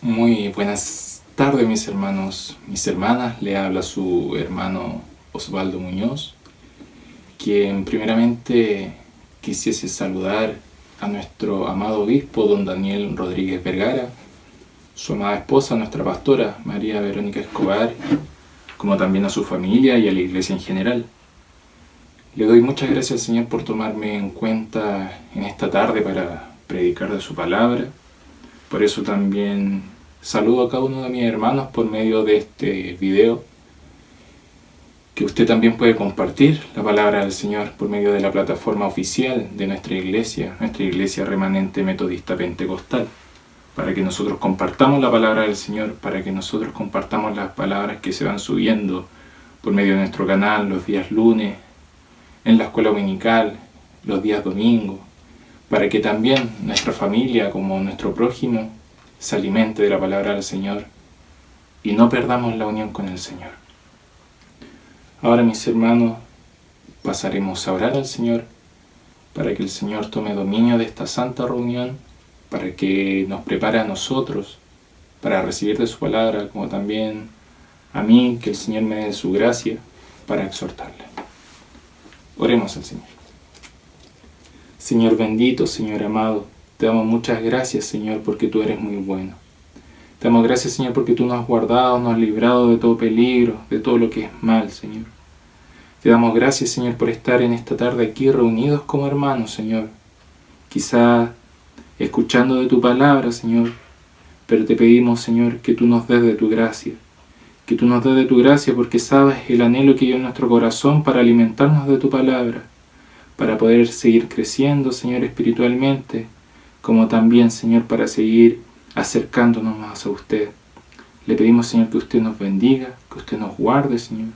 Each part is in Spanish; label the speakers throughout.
Speaker 1: Muy buenas tardes, mis hermanos, mis hermanas. Le habla su hermano Osvaldo Muñoz, quien primeramente quisiese saludar a nuestro amado obispo, don Daniel Rodríguez Vergara, su amada esposa, nuestra pastora María Verónica Escobar, como también a su familia y a la iglesia en general. Le doy muchas gracias al Señor por tomarme en cuenta en esta tarde para predicar de su palabra. Por eso también saludo a cada uno de mis hermanos por medio de este video, que usted también puede compartir la palabra del Señor por medio de la plataforma oficial de nuestra iglesia remanente metodista pentecostal, para que nosotros compartamos la palabra del Señor, para que nosotros compartamos las palabras que se van subiendo por medio de nuestro canal los días lunes, en la escuela dominical, los días domingos, para que también nuestra familia, como nuestro prójimo, se alimente de la palabra del Señor y no perdamos la unión con el Señor. Ahora, mis hermanos, pasaremos a orar al Señor para que el Señor tome dominio de esta santa reunión, para que nos prepare a nosotros para recibir de su palabra, como también a mí, que el Señor me dé su gracia para exhortarle. Oremos al Señor. Señor bendito, Señor amado, te damos muchas gracias, Señor, porque tú eres muy bueno. Te damos gracias, Señor, porque tú nos has guardado, nos has librado de todo peligro, de todo lo que es mal, Señor. Te damos gracias, Señor, por estar en esta tarde aquí reunidos como hermanos, Señor. Quizá escuchando de tu palabra, Señor, pero te pedimos, Señor, que tú nos des de tu gracia. Que tú nos des de tu gracia porque sabes el anhelo que hay en nuestro corazón para alimentarnos de tu palabra, para poder seguir creciendo, Señor, espiritualmente, como también, Señor, para seguir acercándonos más a usted. Le pedimos, Señor, que usted nos bendiga, que usted nos guarde, Señor,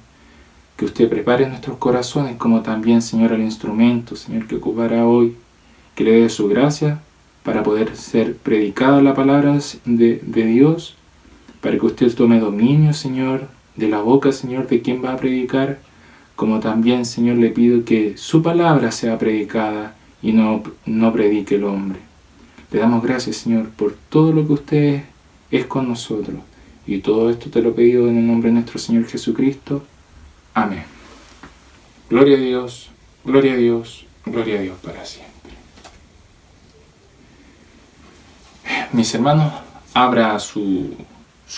Speaker 1: que usted prepare nuestros corazones, como también, Señor, el instrumento, Señor, que ocupará hoy, que le dé su gracia para poder ser predicada la palabra de Dios, para que usted tome dominio, Señor, de la boca, Señor, de quien va a predicar, como también, Señor, le pido que su palabra sea predicada y no predique el hombre. Le damos gracias, Señor, por todo lo que usted es con nosotros. Y todo esto te lo he pedido en el nombre de nuestro Señor Jesucristo. Amén. Gloria a Dios, gloria a Dios, gloria a Dios para siempre. Mis hermanos, abra su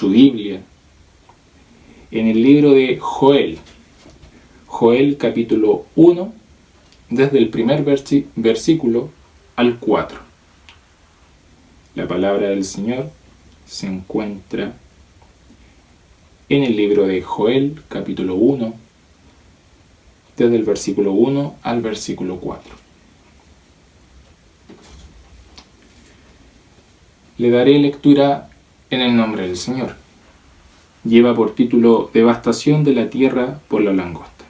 Speaker 1: Biblia en el libro de Joel. Joel capítulo 1, desde el primer versículo al 4. La palabra del Señor se encuentra en el libro de Joel capítulo 1, desde el versículo 1 al versículo 4. Le daré lectura en el nombre del Señor. Lleva por título Devastación de la tierra por la langosta.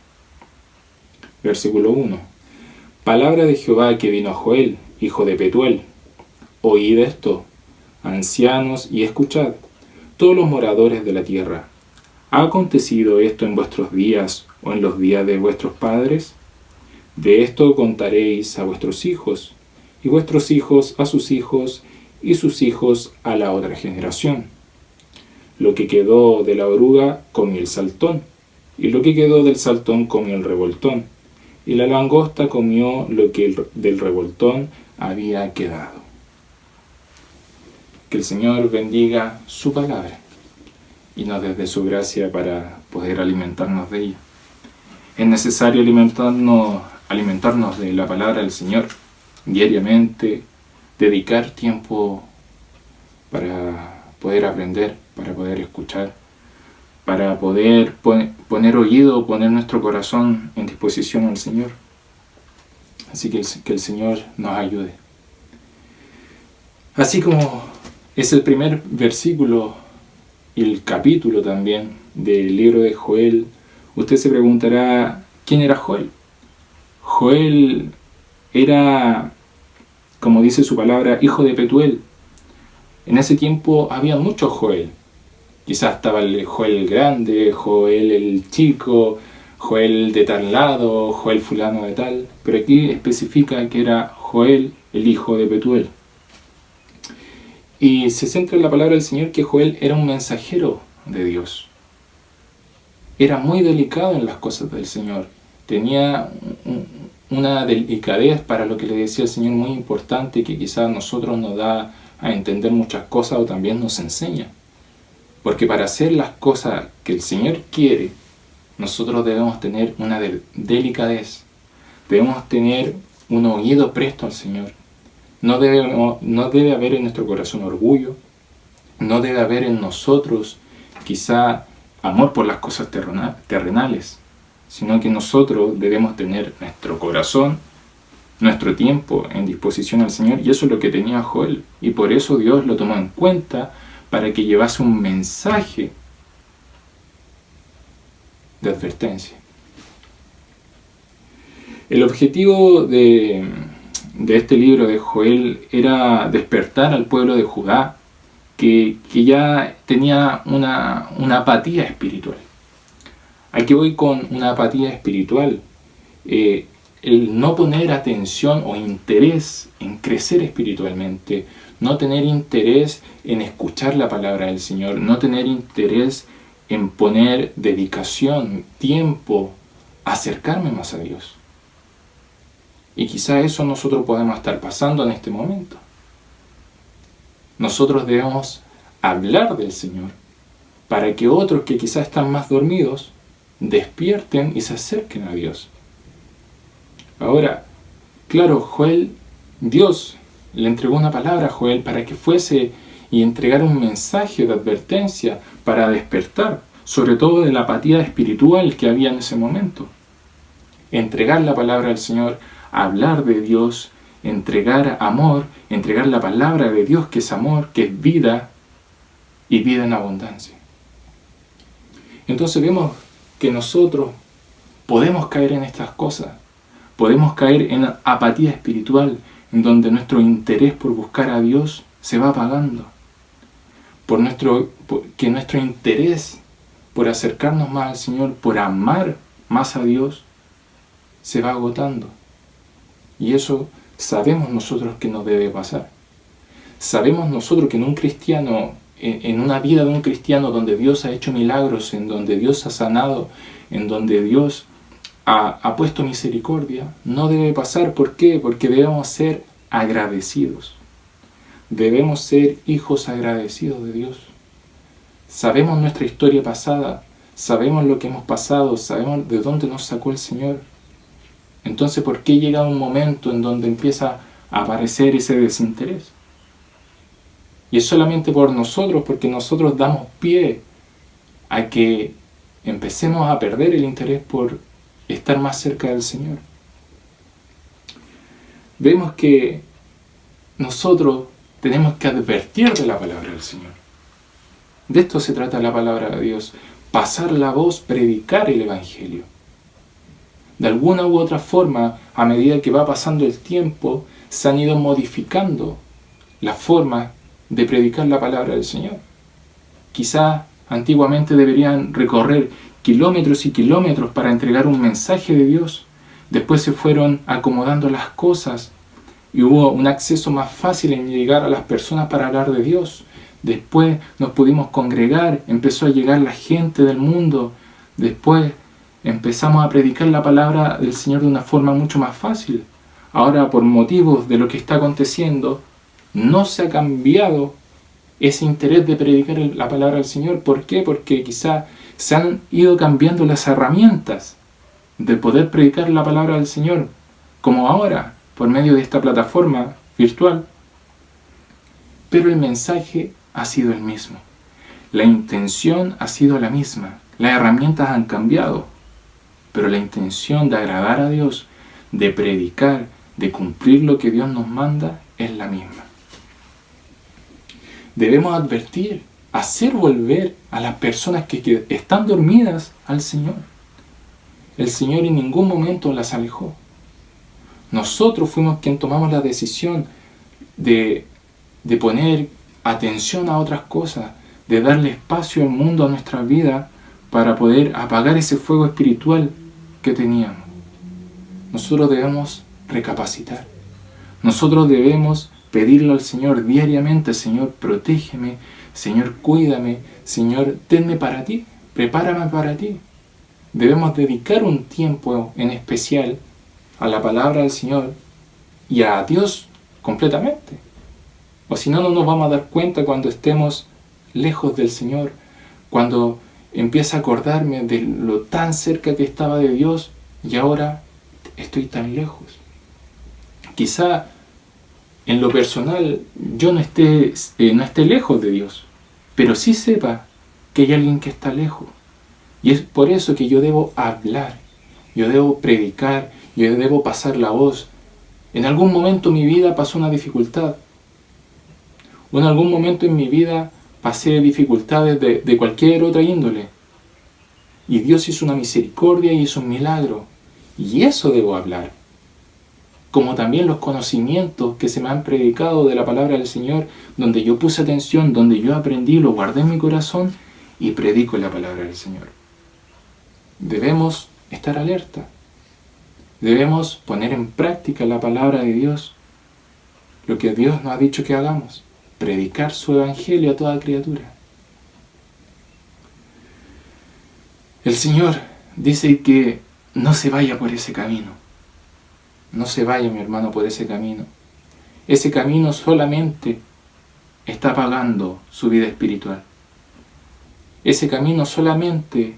Speaker 1: Versículo 1. Palabra de Jehová que vino a Joel, hijo de Petuel. Oíd esto, ancianos, y escuchad, todos los moradores de la tierra. ¿Ha acontecido esto en vuestros días o en los días de vuestros padres? De esto contaréis a vuestros hijos, y vuestros hijos a sus hijos, y sus hijos a la otra generación. Lo que quedó de la oruga comió el saltón, y lo que quedó del saltón comió el revoltón, y la langosta comió lo que del revoltón había quedado. Que el Señor bendiga su palabra y nos dé de su gracia para poder alimentarnos de ella. Es necesario alimentarnos de la palabra del Señor diariamente, dedicar tiempo para poder aprender, para poder escuchar, para poder poner oído, poner nuestro corazón en disposición al Señor. Así que el Señor nos ayude. Así como es el primer versículo y el capítulo también del libro de Joel, usted se preguntará, ¿quién era Joel? Joel era, como dice su palabra, hijo de Petuel. En ese tiempo había muchos Joel. Quizás estaba el Joel el grande, Joel el chico, Joel de tal lado, Joel fulano de tal. Pero aquí especifica que era Joel el hijo de Petuel. Y se centra en la palabra del Señor que Joel era un mensajero de Dios. Era muy delicado en las cosas del Señor. Tenía una delicadez para lo que le decía el Señor muy importante, que quizás a nosotros nos da a entender muchas cosas o también nos enseña. Porque para hacer las cosas que el Señor quiere, nosotros debemos tener una delicadez. Debemos tener un oído presto al Señor. No debe haber en nuestro corazón orgullo. No debe haber en nosotros quizá amor por las cosas terrenales, sino que nosotros debemos tener nuestro corazón, nuestro tiempo en disposición al Señor, y eso es lo que tenía Joel, y por eso Dios lo tomó en cuenta para que llevase un mensaje de advertencia. El objetivo de este libro de Joel era despertar al pueblo de Judá que ya tenía una apatía espiritual. Aquí voy con una apatía espiritual. El no poner atención o interés en crecer espiritualmente, no tener interés en escuchar la palabra del Señor, no tener interés en poner dedicación, tiempo, acercarme más a Dios. Y quizá eso nosotros podemos estar pasando en este momento. Nosotros debemos hablar del Señor para que otros que quizás están más dormidos despierten y se acerquen a Dios. Ahora, claro, Dios le entregó una palabra a Joel para que fuese y entregara un mensaje de advertencia para despertar, sobre todo de la apatía espiritual que había en ese momento. Entregar la palabra al Señor, hablar de Dios, entregar amor, entregar la palabra de Dios que es amor, que es vida y vida en abundancia. Entonces vemos que nosotros podemos caer en estas cosas, podemos caer en apatía espiritual, en donde nuestro interés por buscar a Dios se va apagando, que nuestro interés por acercarnos más al Señor, por amar más a Dios, se va agotando. Y eso sabemos nosotros que no debe pasar. Sabemos nosotros que en una vida de un cristiano donde Dios ha hecho milagros, en donde Dios ha sanado, en donde Dios ha puesto misericordia, no debe pasar. ¿Por qué? Porque debemos ser agradecidos. Debemos ser hijos agradecidos de Dios. Sabemos nuestra historia pasada, sabemos lo que hemos pasado, sabemos de dónde nos sacó el Señor. Entonces, ¿por qué llega un momento en donde empieza a aparecer ese desinterés? Y es solamente por nosotros, porque nosotros damos pie a que empecemos a perder el interés por estar más cerca del Señor. Vemos que nosotros tenemos que advertir de la palabra del Señor. De esto se trata la palabra de Dios, pasar la voz, predicar el Evangelio. De alguna u otra forma, a medida que va pasando el tiempo, se han ido modificando las formas de predicar la palabra del Señor. Quizá antiguamente deberían recorrer kilómetros y kilómetros para entregar un mensaje de Dios. Después se fueron acomodando las cosas y hubo un acceso más fácil en llegar a las personas para hablar de Dios. Después nos pudimos congregar, empezó a llegar la gente del mundo. Después empezamos a predicar la palabra del Señor de una forma mucho más fácil. Ahora, por motivos de lo que está aconteciendo, no se ha cambiado ese interés de predicar la palabra del Señor. ¿Por qué? Porque quizá se han ido cambiando las herramientas de poder predicar la palabra del Señor, como ahora, por medio de esta plataforma virtual. Pero el mensaje ha sido el mismo. La intención ha sido la misma. Las herramientas han cambiado. Pero la intención de agradar a Dios, de predicar, de cumplir lo que Dios nos manda, es la misma. Debemos advertir, hacer volver a las personas que están dormidas al Señor. El Señor en ningún momento las alejó. Nosotros fuimos quienes tomamos la decisión de poner atención a otras cosas, de darle espacio al mundo, a nuestra vida, para poder apagar ese fuego espiritual que teníamos. Nosotros debemos recapacitar. Nosotros debemos pedirle al Señor diariamente: Señor, protégeme, Señor, cuídame, Señor, tenme para ti, prepárame para ti. Debemos dedicar un tiempo en especial a la palabra del Señor y a Dios completamente. O si no, no nos vamos a dar cuenta cuando estemos lejos del Señor, cuando empiece a acordarme de lo tan cerca que estaba de Dios y ahora estoy tan lejos. Quizá en lo personal yo no esté lejos de Dios, pero sí sepa que hay alguien que está lejos. Y es por eso que yo debo hablar, yo debo predicar, yo debo pasar la voz. En algún momento en mi vida pasó una dificultad. O en algún momento en mi vida pasé dificultades de cualquier otra índole. Y Dios hizo una misericordia y hizo un milagro. Y eso debo hablar. Como también los conocimientos que se me han predicado de la palabra del Señor, donde yo puse atención, donde yo aprendí, lo guardé en mi corazón y predico la palabra del Señor. Debemos estar alerta. Debemos poner en práctica la palabra de Dios, lo que Dios nos ha dicho que hagamos, predicar su evangelio a toda criatura. El Señor dice que no se vaya por ese camino. No se vaya, mi hermano, por ese camino. Ese camino solamente está pagando su vida espiritual. Ese camino solamente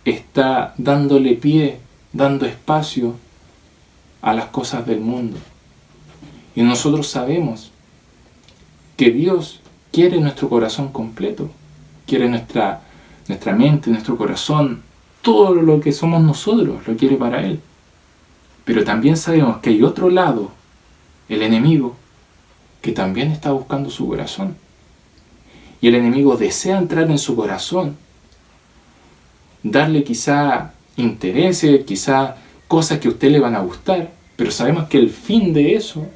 Speaker 1: está dándole pie, dando espacio a las cosas del mundo. Y nosotros sabemos que Dios quiere nuestro corazón completo, quiere nuestra mente, nuestro corazón, todo lo que somos nosotros, lo quiere para Él. Pero también sabemos que hay otro lado, el enemigo, que también está buscando su corazón. Y el enemigo desea entrar en su corazón, darle quizá intereses, quizá cosas que a usted le van a gustar, pero sabemos que el fin de eso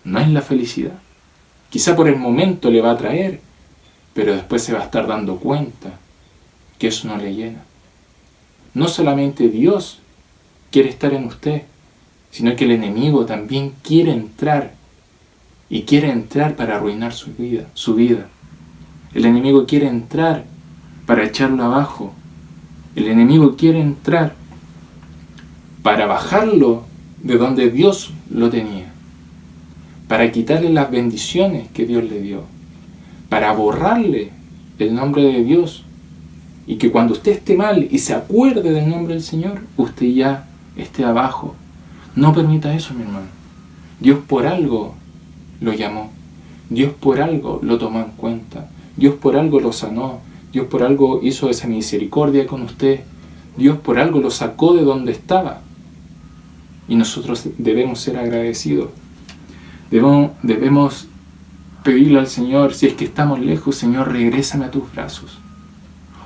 Speaker 1: no es la felicidad. Quizá por el momento le va a traer, pero después se va a estar dando cuenta que eso no le llena. No solamente Dios quiere estar en usted, sino que el enemigo también quiere entrar, y quiere entrar para arruinar su vida. El enemigo quiere entrar para echarlo abajo. El enemigo quiere entrar para bajarlo de donde Dios lo tenía, para quitarle las bendiciones que Dios le dio, para borrarle el nombre de Dios, y que cuando usted esté mal y se acuerde del nombre del Señor, usted ya esté abajo. No permita eso, mi hermano. Dios por algo lo llamó, Dios por algo lo tomó en cuenta, Dios por algo lo sanó, Dios por algo hizo esa misericordia con usted, Dios por algo lo sacó de donde estaba. Y nosotros debemos ser agradecidos. Debemos pedirle al Señor: si es que estamos lejos, Señor, regrésame a tus brazos.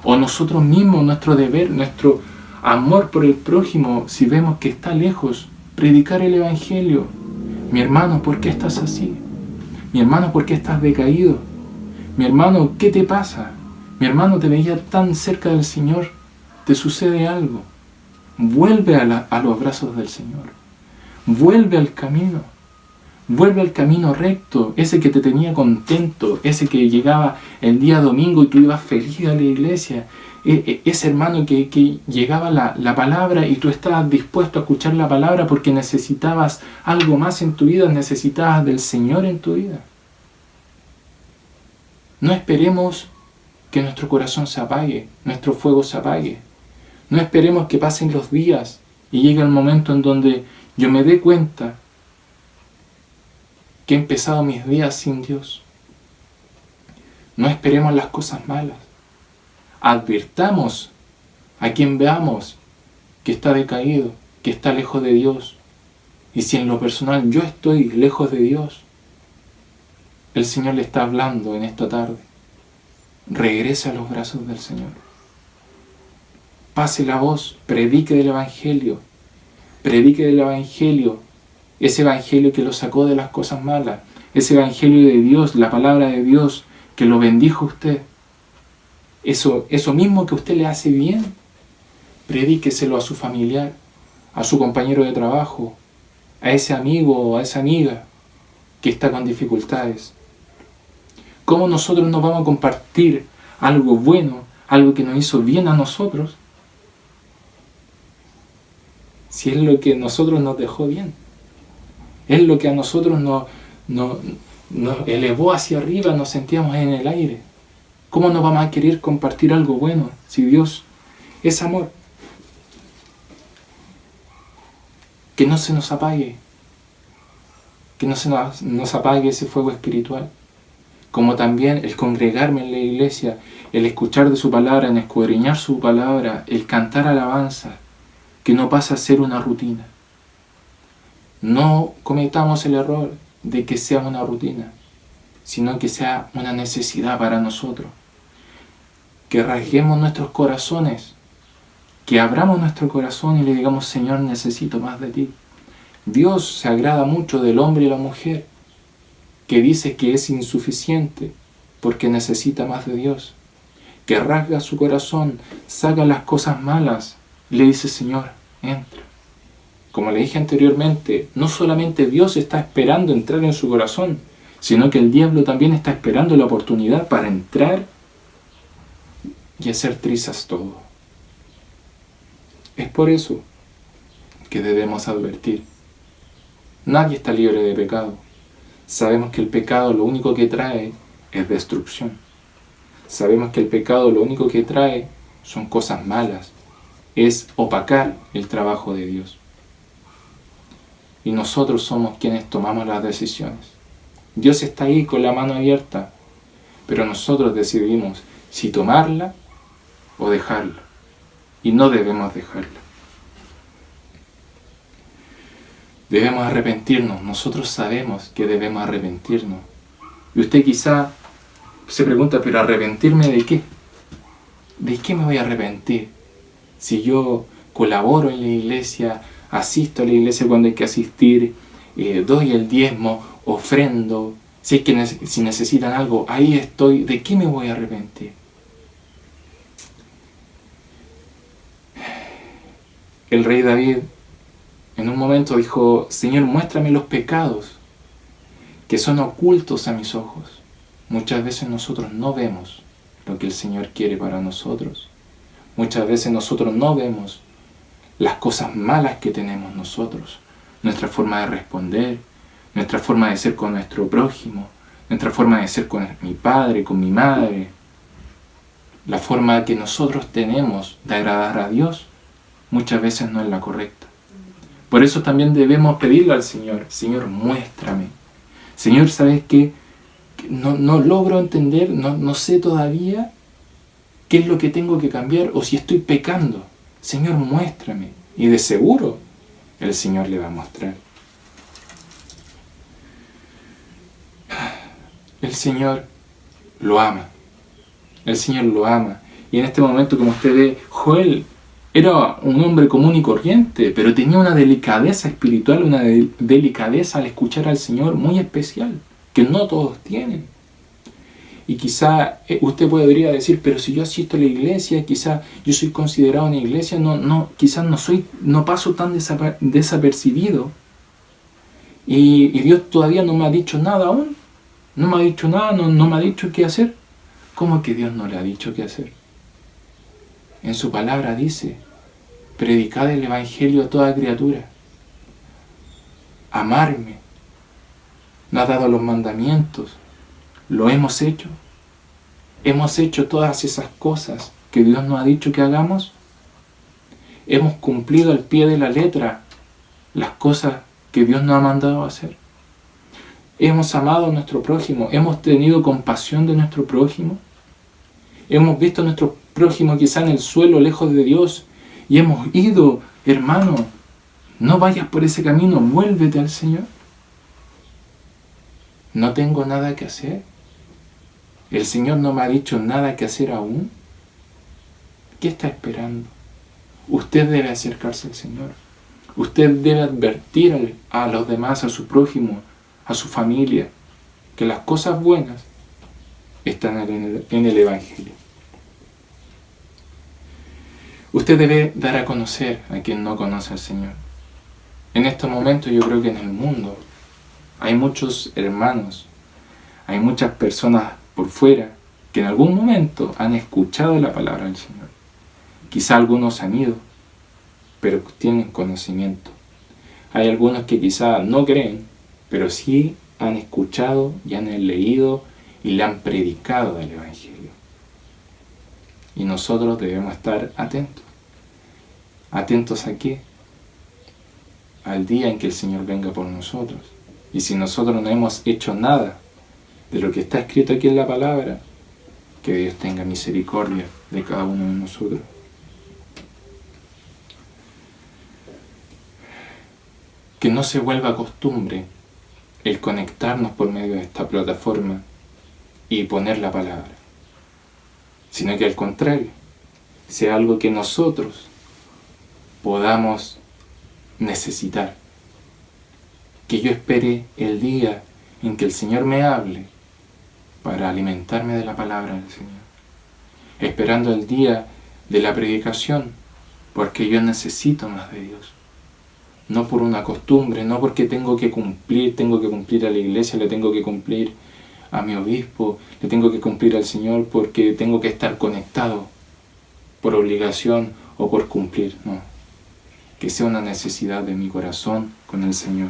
Speaker 1: O nosotros mismos, nuestro deber, nuestro amor por el prójimo, si vemos que está lejos, predicar el evangelio. Mi hermano, ¿por qué estás así? Mi hermano, ¿por qué estás decaído? Mi hermano, ¿qué te pasa? Mi hermano, te veía tan cerca del Señor, ¿te sucede algo? Vuelve a los brazos del Señor. Vuelve al camino. Vuelve al camino recto, ese que te tenía contento, ese que llegaba el día domingo y tú ibas feliz a la iglesia. Ese hermano que llegaba la palabra y tú estabas dispuesto a escuchar la palabra porque necesitabas algo más en tu vida, necesitabas del Señor en tu vida. No esperemos que nuestro corazón se apague, nuestro fuego se apague. No esperemos que pasen los días y llegue el momento en donde yo me dé cuenta que he empezado mis días sin Dios. No esperemos las cosas malas. Advirtamos a quien veamos que está decaído, que está lejos de Dios. Y si en lo personal yo estoy lejos de Dios, el Señor le está hablando en esta tarde. Regrese a los brazos del Señor. Pase la voz, predique del Evangelio. Predique del Evangelio. Ese Evangelio que lo sacó de las cosas malas. Ese Evangelio de Dios, la palabra de Dios, que lo bendijo a usted. Eso mismo que a usted le hace bien, predíqueselo a su familiar, a su compañero de trabajo, a ese amigo o a esa amiga. que está con dificultades. ¿Cómo nosotros nos vamos a compartir algo bueno, algo que nos hizo bien a nosotros, si es lo que a nosotros nos dejó bien? Es lo que a nosotros nos elevó hacia arriba, nos sentíamos en el aire. ¿Cómo no vamos a querer compartir algo bueno si Dios es amor? Que no se nos apague, que no se nos apague ese fuego espiritual. Como también el congregarme en la iglesia, el escuchar de su palabra, el escudriñar su palabra, el cantar alabanza, que no pasa a ser una rutina. No cometamos el error de que sea una rutina, sino que sea una necesidad para nosotros. Que rasguemos nuestros corazones, que abramos nuestro corazón y le digamos: Señor, necesito más de ti. Dios se agrada mucho del hombre y la mujer que dice que es insuficiente porque necesita más de Dios, que rasga su corazón, saca las cosas malas y le dice: Señor, entra. Como le dije anteriormente, no solamente Dios está esperando entrar en su corazón, sino que el diablo también está esperando la oportunidad para entrar y hacer trizas todo. Es por eso que debemos advertir. Nadie está libre de pecado. Sabemos que el pecado lo único que trae es destrucción. Sabemos que el pecado lo único que trae son cosas malas. Es opacar el trabajo de Dios. Y nosotros somos quienes tomamos las decisiones. Dios está ahí con la mano abierta, pero nosotros decidimos si tomarla o dejarla. Y no debemos dejarla. Debemos arrepentirnos. Nosotros sabemos que debemos arrepentirnos. Y usted quizá se pregunta: ¿pero arrepentirme de qué? ¿De qué me voy a arrepentir? Si yo colaboro en la iglesia, asisto a la iglesia cuando hay que asistir, doy el diezmo, ofrendo, si necesitan algo, ahí estoy, ¿de qué me voy a arrepentir? El rey David en un momento dijo: Señor, muéstrame los pecados que son ocultos a mis ojos. Muchas veces nosotros no vemos lo que el Señor quiere para nosotros. Muchas veces nosotros no vemos las cosas malas que tenemos nosotros, nuestra forma de responder, nuestra forma de ser con nuestro prójimo, nuestra forma de ser con mi padre, con mi madre, la forma que nosotros tenemos de agradar a Dios, muchas veces no es la correcta. Por eso también debemos pedirle al Señor: Señor, muéstrame. Señor, ¿sabes qué? No logro entender, no sé todavía qué es lo que tengo que cambiar o si estoy pecando. Señor, muéstrame. Y de seguro el Señor le va a mostrar. El Señor lo ama. El Señor lo ama. Y en este momento, como usted ve, Joel era un hombre común y corriente, pero tenía una delicadeza espiritual, una delicadeza al escuchar al Señor muy especial, que no todos tienen. Y quizá usted podría decir: pero si yo asisto a la iglesia, quizá yo soy considerado en la iglesia, quizás no paso tan desapercibido. Y Dios todavía no me ha dicho nada aún. No me ha dicho nada, no me ha dicho qué hacer. ¿Cómo que Dios no le ha dicho qué hacer? En su palabra dice: predicad el evangelio a toda criatura. Amarme. Me ha dado los mandamientos. ¿Lo hemos hecho? ¿Hemos hecho todas esas cosas que Dios nos ha dicho que hagamos? ¿Hemos cumplido al pie de la letra las cosas que Dios nos ha mandado a hacer? ¿Hemos amado a nuestro prójimo? ¿Hemos tenido compasión de nuestro prójimo? ¿Hemos visto a nuestro prójimo quizá en el suelo lejos de Dios y hemos ido: hermano, no vayas por ese camino, vuélvete al Señor? ¿No tengo nada que hacer? ¿El Señor no me ha dicho nada que hacer aún? ¿Qué está esperando? Usted debe acercarse al Señor. Usted debe advertir a los demás, a su prójimo, a su familia, que las cosas buenas están en el Evangelio. Usted debe dar a conocer a quien no conoce al Señor. En estos momentos yo creo que en el mundo Hay muchos hermanos, hay muchas personas por fuera que en algún momento han escuchado la palabra del Señor. Quizá algunos han ido, pero tienen conocimiento. Hay algunos que quizá no creen, pero sí han escuchado y han leído y le han predicado del Evangelio. Y nosotros debemos estar atentos. ¿Atentos a qué? Al día en que el Señor venga por nosotros. Y si nosotros no hemos hecho nada de lo que está escrito aquí en la palabra, que Dios tenga misericordia de cada uno de nosotros. Que no se vuelva costumbre el conectarnos por medio de esta plataforma y poner la palabra, sino que al contrario, sea algo que nosotros podamos necesitar. Que yo espere el día en que el Señor me hable para alimentarme de la palabra del Señor. Esperando el día de la predicación, porque yo necesito más de Dios. No por una costumbre, no porque tengo que cumplir a la iglesia, le tengo que cumplir a mi obispo, le tengo que cumplir al Señor porque tengo que estar conectado por obligación o por cumplir, no. Que sea una necesidad de mi corazón con el Señor.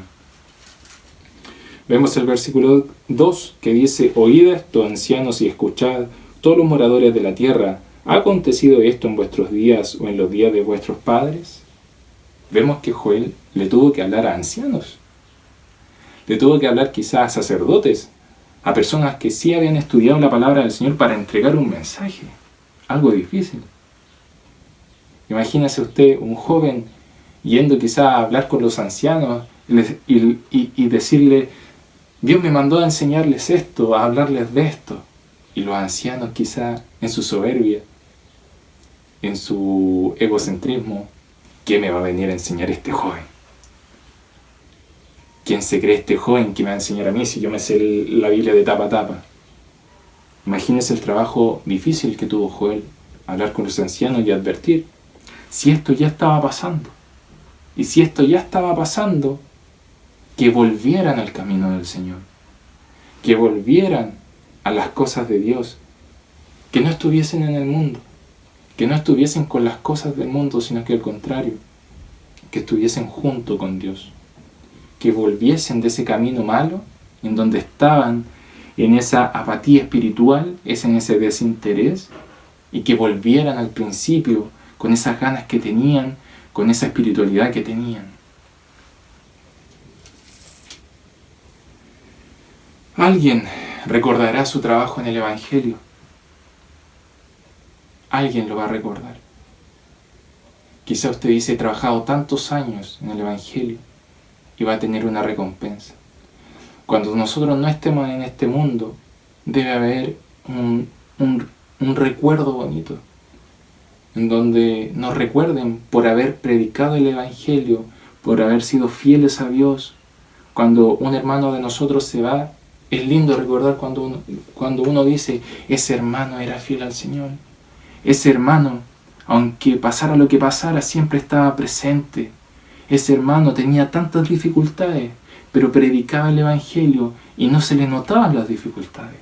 Speaker 1: Vemos el versículo 2 que dice: oíd esto, ancianos, y escuchad, todos los moradores de la tierra, ¿ha acontecido esto en vuestros días o en los días de vuestros padres? Vemos que Joel le tuvo que hablar a ancianos, le tuvo que hablar quizás a sacerdotes, a personas que sí habían estudiado la palabra del Señor para entregar un mensaje, algo difícil. Imagínese usted un joven yendo quizás a hablar con los ancianos y decirle: Dios me mandó a enseñarles esto, a hablarles de esto. Y los ancianos quizás en su soberbia, en su egocentrismo: ¿qué me va a venir a enseñar este joven? ¿Quién se cree este joven que me va a enseñar a mí si yo me sé la Biblia de tapa a tapa? Imagínese el trabajo difícil que tuvo Joel, hablar con los ancianos y advertir. Si esto ya estaba pasando, y si esto ya estaba pasando, que volvieran al camino del Señor, que volvieran a las cosas de Dios, que no estuviesen en el mundo, que no estuviesen con las cosas del mundo, sino que al contrario, que estuviesen junto con Dios, que volviesen de ese camino malo, en donde estaban en esa apatía espiritual, en ese desinterés, y que volvieran al principio con esas ganas que tenían, con esa espiritualidad que tenían. Alguien recordará su trabajo en el Evangelio. Alguien lo va a recordar. Quizá usted dice: he trabajado tantos años en el Evangelio, y va a tener una recompensa. Cuando nosotros no estemos en este mundo, debe haber un recuerdo bonito, en donde nos recuerden por haber predicado el Evangelio, por haber sido fieles a Dios. Cuando un hermano de nosotros se va, es lindo recordar cuando uno dice: ese hermano era fiel al Señor. Ese hermano, aunque pasara lo que pasara, siempre estaba presente. Ese hermano tenía tantas dificultades, pero predicaba el Evangelio y no se le notaban las dificultades.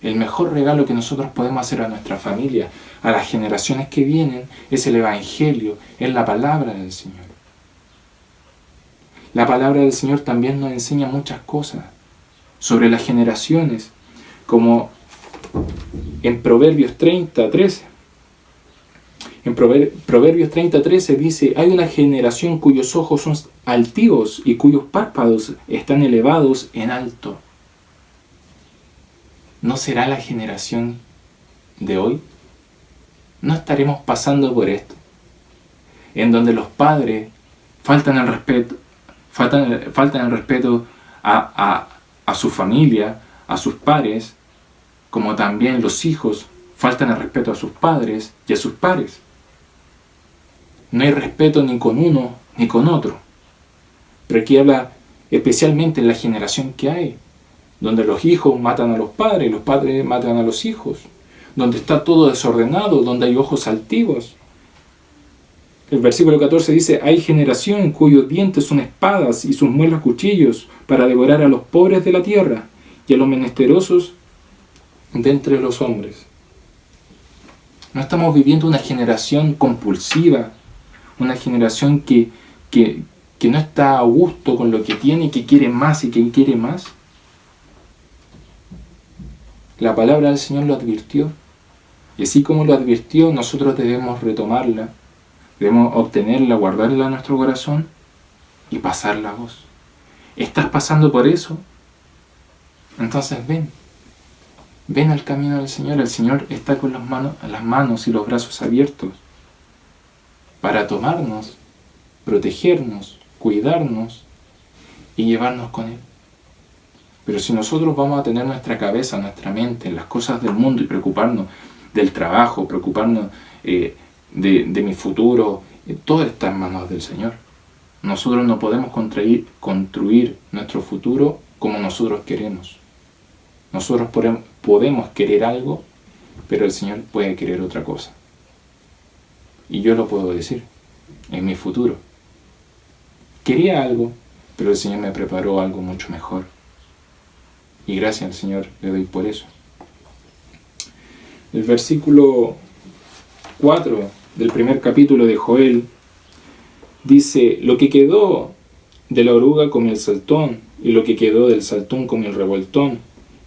Speaker 1: El mejor regalo que nosotros podemos hacer a nuestra familia, a las generaciones que vienen, es el Evangelio, es la palabra del Señor. La palabra del Señor también nos enseña muchas cosas sobre las generaciones, como en Proverbios 30:13. En Proverbios 30:13 dice: hay una generación cuyos ojos son altivos y cuyos párpados están elevados en alto. ¿No será la generación de hoy? ¿No estaremos pasando por esto? En donde los padres faltan el respeto a su familia, a sus pares, como también los hijos faltan el respeto a sus padres y a sus pares. No hay respeto ni con uno ni con otro. Pero aquí habla especialmente en la generación que hay, donde los hijos matan a los padres matan a los hijos, donde está todo desordenado, donde hay ojos altivos. El versículo 14 dice: hay generación cuyos dientes son espadas y sus muelas cuchillos para devorar a los pobres de la tierra y a los menesterosos de entre los hombres. No estamos viviendo una generación compulsiva, una generación que no está a gusto con lo que tiene y que quiere más y que quiere más. La palabra del Señor lo advirtió, y así como lo advirtió, nosotros debemos retomarla, debemos obtenerla, guardarla en nuestro corazón y pasar la voz. ¿Estás pasando por eso? Entonces ven al camino del Señor. El Señor está con las manos y los brazos abiertos para tomarnos, protegernos, cuidarnos y llevarnos con Él. Pero si nosotros vamos a tener nuestra cabeza, nuestra mente en las cosas del mundo y preocuparnos del trabajo, preocuparnos de mi futuro, todo está en manos del Señor. Nosotros no podemos construir nuestro futuro como nosotros queremos. Nosotros podemos querer algo, pero el Señor puede querer otra cosa. Y yo lo puedo decir, en mi futuro. Quería algo, pero el Señor me preparó algo mucho mejor. Y gracias al Señor le doy por eso. El versículo 4 del primer capítulo de Joel dice: lo que quedó de la oruga comió el saltón, y lo que quedó del saltón comió el revoltón,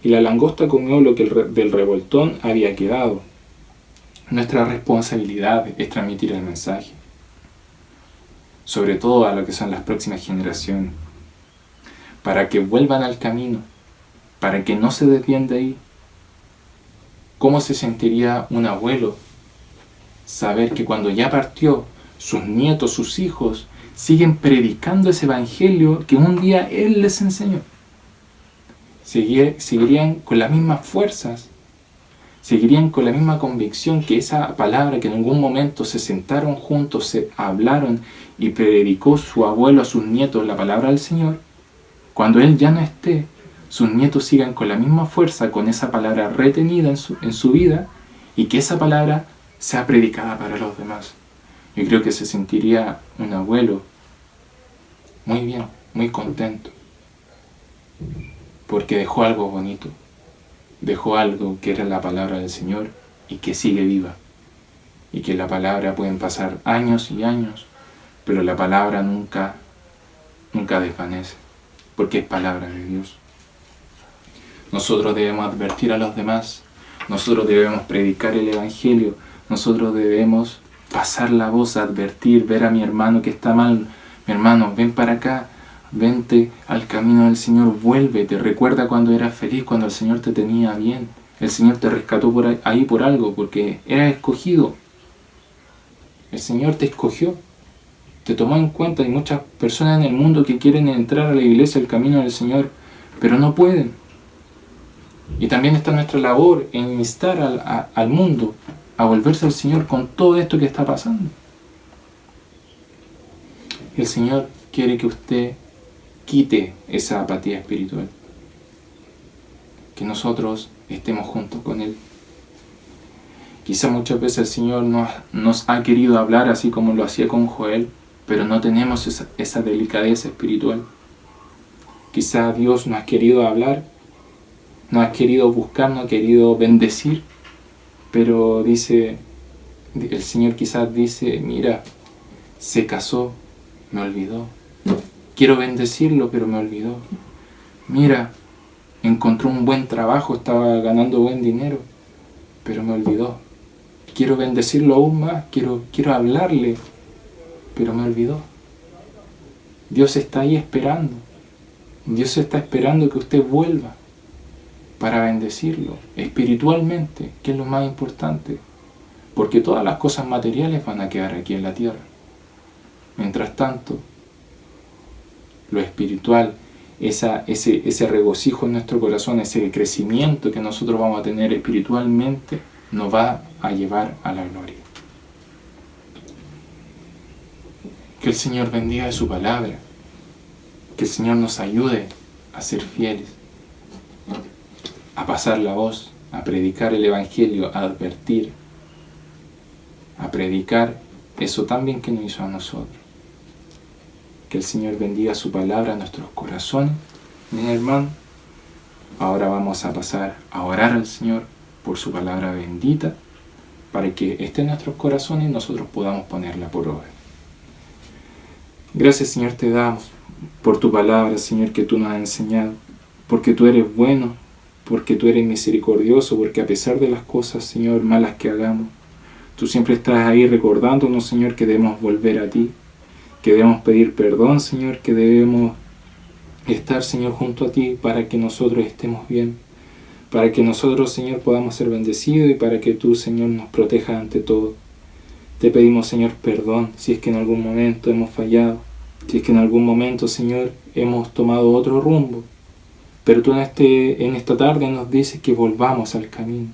Speaker 1: y la langosta comió lo que del revoltón había quedado. Nuestra responsabilidad es transmitir el mensaje, sobre todo a lo que son las próximas generaciones, para que vuelvan al camino, para que no se desvíen de ahí. ¿Cómo se sentiría un abuelo saber que cuando ya partió, sus nietos, sus hijos, siguen predicando ese evangelio que un día él les enseñó? Seguirían con las mismas fuerzas, seguirían con la misma convicción que esa palabra que en algún momento se sentaron juntos, se hablaron y predicó su abuelo a sus nietos la palabra del Señor. Cuando él ya no esté, sus nietos sigan con la misma fuerza, con esa palabra retenida en su vida, y que esa palabra sea predicada para los demás. Yo creo que se sentiría un abuelo muy bien, muy contento, porque dejó algo bonito, dejó algo que era la palabra del Señor y que sigue viva, y que la palabra pueden pasar años y años, pero la palabra nunca desvanece, porque es palabra de Dios. Nosotros debemos advertir a los demás, nosotros debemos predicar el evangelio, nosotros debemos pasar la voz, advertir, ver a mi hermano que está mal: mi hermano, ven para acá, vente al camino del Señor, vuélvete, recuerda cuando eras feliz, cuando el Señor te tenía bien, el Señor te rescató ahí por algo, porque eras escogido, el Señor te escogió, te tomó en cuenta. Hay muchas personas en el mundo que quieren entrar a la iglesia, al camino del Señor, pero no pueden. Y también está nuestra labor en instar al mundo a volverse al Señor con todo esto que está pasando. El Señor quiere que usted quite esa apatía espiritual, que nosotros estemos juntos con Él. Quizá muchas veces el Señor nos ha querido hablar así como lo hacía con Joel, pero no tenemos esa delicadeza espiritual. Quizá Dios nos ha querido hablar, nos ha querido buscar, nos ha querido bendecir, pero el Señor quizás dice: mira, se casó, me olvidó. Quiero bendecirlo, pero me olvidó. Mira, encontró un buen trabajo, estaba ganando buen dinero, pero me olvidó. Quiero bendecirlo aún más, quiero hablarle, pero me olvidó. Dios está ahí esperando. Dios está esperando que usted vuelva para bendecirlo espiritualmente, que es lo más importante, porque todas las cosas materiales van a quedar aquí en la tierra. Mientras tanto, lo espiritual, ese regocijo en nuestro corazón, ese crecimiento que nosotros vamos a tener espiritualmente, nos va a llevar a la gloria. Que el Señor bendiga de su palabra, que el Señor nos ayude a ser fieles, a pasar la voz, a predicar el evangelio, a advertir, a predicar eso tan bien que nos hizo a nosotros. Que el Señor bendiga su palabra en nuestros corazones, mis hermanos. Ahora vamos a pasar a orar al Señor por su palabra bendita, para que esté en nuestros corazones y nosotros podamos ponerla por obra. Gracias, Señor, te damos por tu palabra, Señor, que tú nos has enseñado, porque tú eres bueno, porque tú eres misericordioso, porque a pesar de las cosas, Señor, malas que hagamos, tú siempre estás ahí recordándonos, Señor, que debemos volver a ti, que debemos pedir perdón, Señor, que debemos estar, Señor, junto a ti para que nosotros estemos bien, para que nosotros, Señor, podamos ser bendecidos y para que tú, Señor, nos protejas ante todo. Te pedimos, Señor, perdón si es que en algún momento hemos fallado, si es que en algún momento, Señor, hemos tomado otro rumbo, pero tú en esta tarde nos dices que volvamos al camino.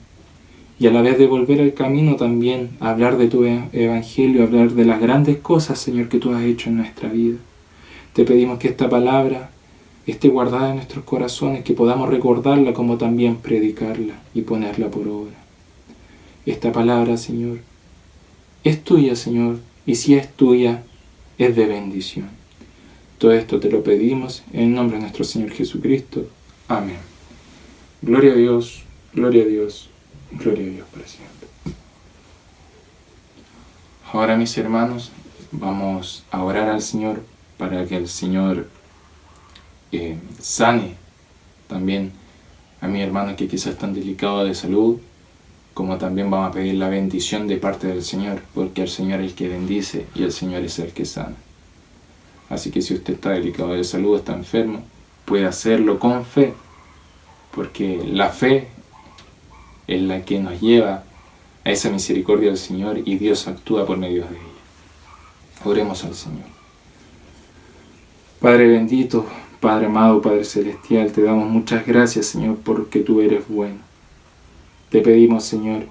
Speaker 1: Y a la vez de volver al camino también hablar de tu evangelio, hablar de las grandes cosas, Señor, que tú has hecho en nuestra vida. Te pedimos que esta palabra esté guardada en nuestros corazones, que podamos recordarla como también predicarla y ponerla por obra. Esta palabra, Señor, es tuya, Señor, y si es tuya, es de bendición. Todo esto te lo pedimos en el nombre de nuestro Señor Jesucristo. Amén. Gloria a Dios, gloria a Dios, gloria a Dios para siempre. Ahora, mis hermanos, vamos a orar al Señor para que el Señor sane también a mi hermano que quizás están delicados de salud, como también vamos a pedir la bendición de parte del Señor, porque el Señor es el que bendice y el Señor es el que sana. Así que si usted está delicado de salud, está enfermo, puede hacerlo con fe, porque la fe es la que nos lleva a esa misericordia del Señor y Dios actúa por medio de ella. Oremos al Señor. Padre bendito, Padre amado, Padre celestial, te damos muchas gracias, Señor, porque tú eres bueno. Te pedimos, Señor,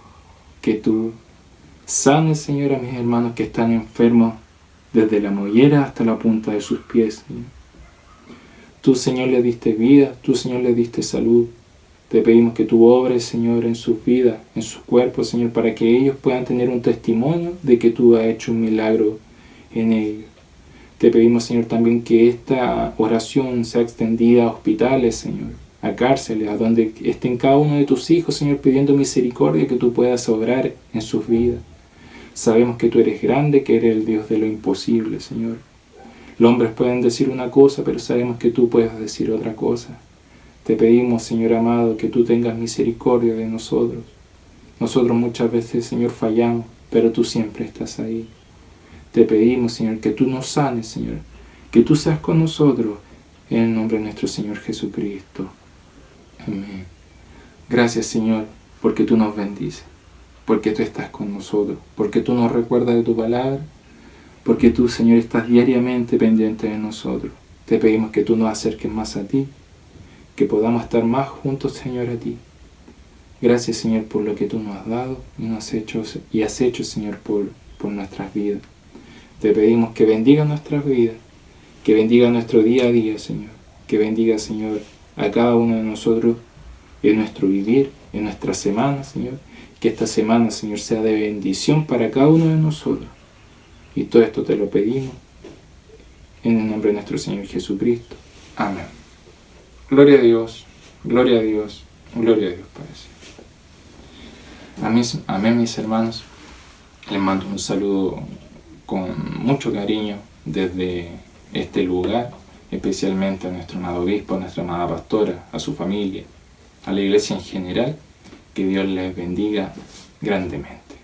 Speaker 1: que tú sanes, Señor, a mis hermanos que están enfermos desde la mollera hasta la punta de sus pies, Señor. Tú, Señor, les diste vida, tú, Señor, les diste salud. Te pedimos que tú obres, Señor, en sus vidas, en sus cuerpos, Señor, para que ellos puedan tener un testimonio de que tú has hecho un milagro en ellos. Te pedimos, Señor, también que esta oración sea extendida a hospitales, Señor, a cárceles, a donde estén cada uno de tus hijos, Señor, pidiendo misericordia, que tú puedas obrar en sus vidas. Sabemos que tú eres grande, que eres el Dios de lo imposible, Señor. Los hombres pueden decir una cosa, pero sabemos que tú puedes decir otra cosa. Te pedimos, Señor amado, que tú tengas misericordia de nosotros. Nosotros muchas veces, Señor, fallamos, pero tú siempre estás ahí. Te pedimos, Señor, que tú nos sanes, Señor, que tú seas con nosotros, en el nombre de nuestro Señor Jesucristo. Amén. Gracias, Señor, porque tú nos bendices, porque tú estás con nosotros, porque tú nos recuerdas de tu palabra, porque tú, Señor, estás diariamente pendiente de nosotros. Te pedimos que tú nos acerques más a ti, que podamos estar más juntos, Señor, a ti. Gracias, Señor, por lo que tú nos has dado y has hecho, Señor, por nuestras vidas. Te pedimos que bendiga nuestras vidas, que bendiga nuestro día a día, Señor, que bendiga, Señor, a cada uno de nosotros en nuestro vivir, en nuestra semana, Señor, que esta semana, Señor, sea de bendición para cada uno de nosotros. Y todo esto te lo pedimos en el nombre de nuestro Señor Jesucristo. Amén. Gloria a Dios, gloria a Dios, gloria a Dios para siempre. Amén, mis hermanos. Les mando un saludo con mucho cariño desde este lugar, especialmente a nuestro amado obispo, a nuestra amada pastora, a su familia, a la iglesia en general. Que Dios les bendiga grandemente.